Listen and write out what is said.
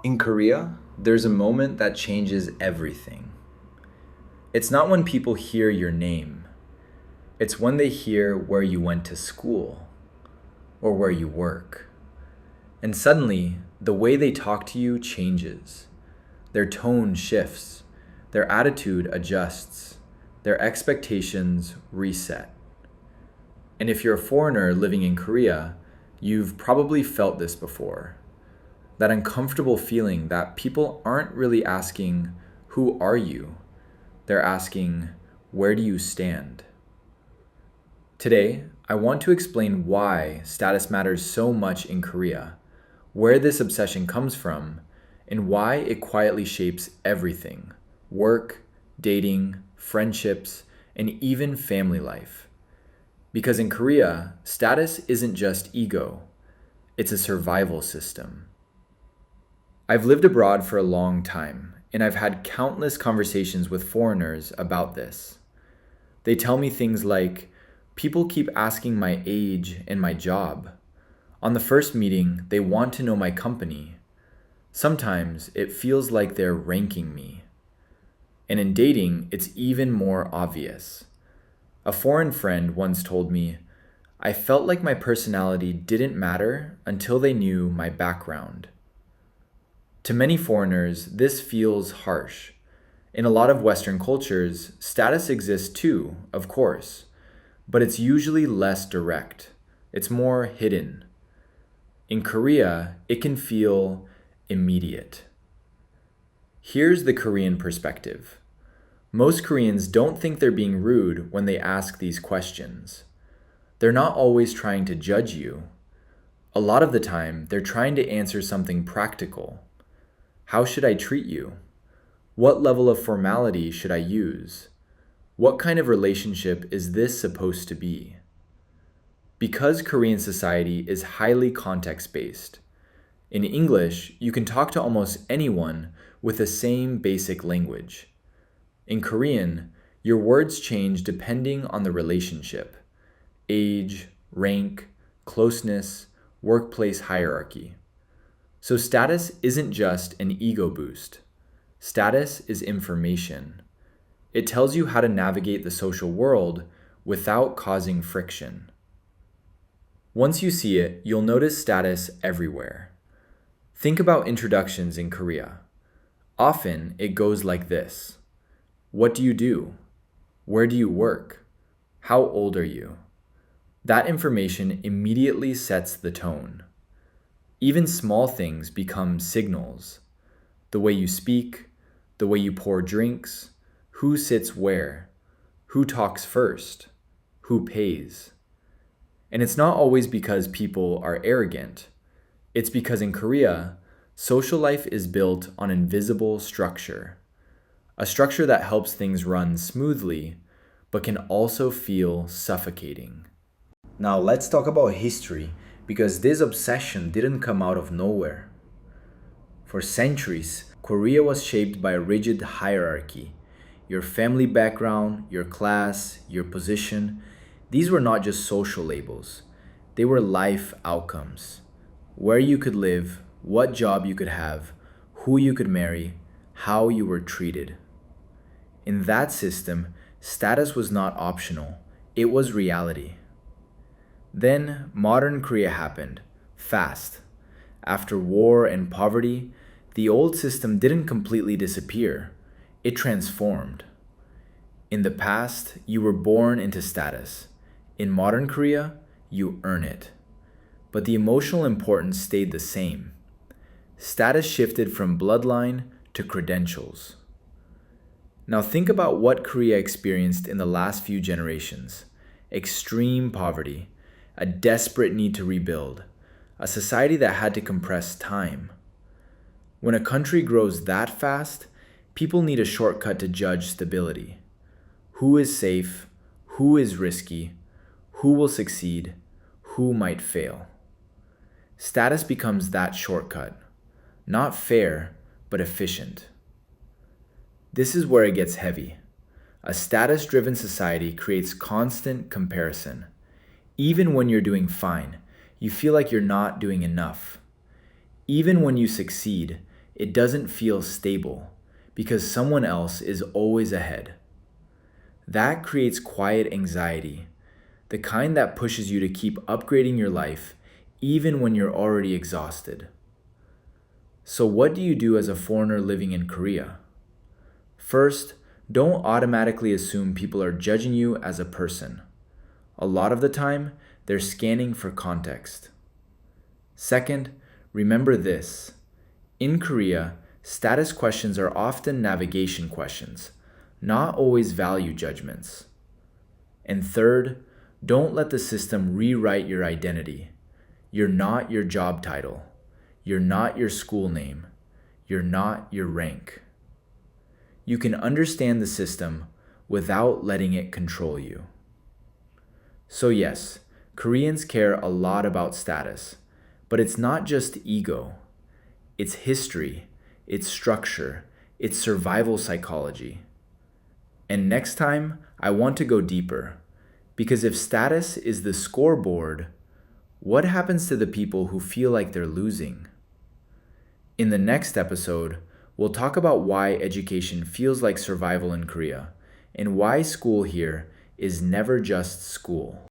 In Korea, there's a moment that changes everything. It's not when people hear your name, it's when they hear where you went to school or where you work. And suddenly, the way they talk to you changes. Their tone shifts, their attitude adjusts, their expectations reset. And if you're a foreigner living in Korea, you've probably felt this before. That uncomfortable feeling that people aren't really asking, "Who are you?" They're asking, "Where do you stand?" Today, I want to explain why status matters so much in Korea, where this obsession comes from, and why it quietly shapes everything: work, dating, friendships, and even family life. Because in Korea, status isn't just ego, it's a survival system. I've lived abroad for a long time, and I've had countless conversations with foreigners about this. They tell me things like, "People keep asking my age and my job. On the first meeting, they want to know my company. Sometimes it feels like they're ranking me." And in dating, it's even more obvious. A foreign friend once told me, "I felt like my personality didn't matter until they knew my background." To many foreigners, this feels harsh. In a lot of Western cultures, status exists too, of course, but it's usually less direct. It's more hidden. In Korea, it can feel immediate. Here's the Korean perspective. Most Koreans don't think they're being rude when they ask these questions. They're not always trying to judge you. A lot of the time, they're trying to answer something practical. How should I treat you? What level of formality should I use? What kind of relationship is this supposed to be? Because Korean society is highly context based. In English, you can talk to almost anyone with the same basic language. In Korean, your words change depending on the relationship: age, rank, closeness, workplace hierarchy. So status isn't just an ego boost. Status is information. It tells you how to navigate the social world without causing friction. Once you see it, you'll notice status everywhere. Think about introductions in Korea. Often it goes like this: "What do you do? Where do you work? How old are you?" That information immediately sets the tone. Even small things become signals: the way you speak, the way you pour drinks, who sits where, who talks first, who pays. And it's not always because people are arrogant. It's because in Korea, social life is built on invisible structure, a structure that helps things run smoothly, but can also feel suffocating. Now let's talk about history, because this obsession didn't come out of nowhere. For centuries, Korea was shaped by a rigid hierarchy. Your family background, your class, your position, these were not just social labels, they were life outcomes. Where you could live, what job you could have, who you could marry, how you were treated. In that system, status was not optional, it was reality. Then modern Korea happened, fast. After war and poverty, the old system didn't completely disappear, it transformed. In the past, you were born into status. In modern Korea, you earn it. But the emotional importance stayed the same. Status shifted from bloodline to credentials. Now think about what Korea experienced in the last few generations: extreme poverty, a desperate need to rebuild, a society that had to compress time. When a country grows that fast, people need a shortcut to judge stability. Who is safe? Who is risky? Who will succeed? Who might fail? Status becomes that shortcut. Not fair, but efficient. This is where it gets heavy. A status driven society creates constant comparison. Even when you're doing fine, you feel like you're not doing enough. Even when you succeed, it doesn't feel stable because someone else is always ahead. That creates quiet anxiety, the kind that pushes you to keep upgrading your life even when you're already exhausted. So, what do you do as a foreigner living in Korea? First, don't automatically assume people are judging you as a person. A lot of the time, they're scanning for context. Second, remember this. In Korea, status questions are often navigation questions, not always value judgments. And third, don't let the system rewrite your identity. You're not your job title. You're not your school name. You're not your rank. You can understand the system without letting it control you. So yes, Koreans care a lot about status, but it's not just ego. It's history, it's structure, it's survival psychology. And next time, I want to go deeper, because if status is the scoreboard, what happens to the people who feel like they're losing? In the next episode, we'll talk about why education feels like survival in Korea and why school here is never just school.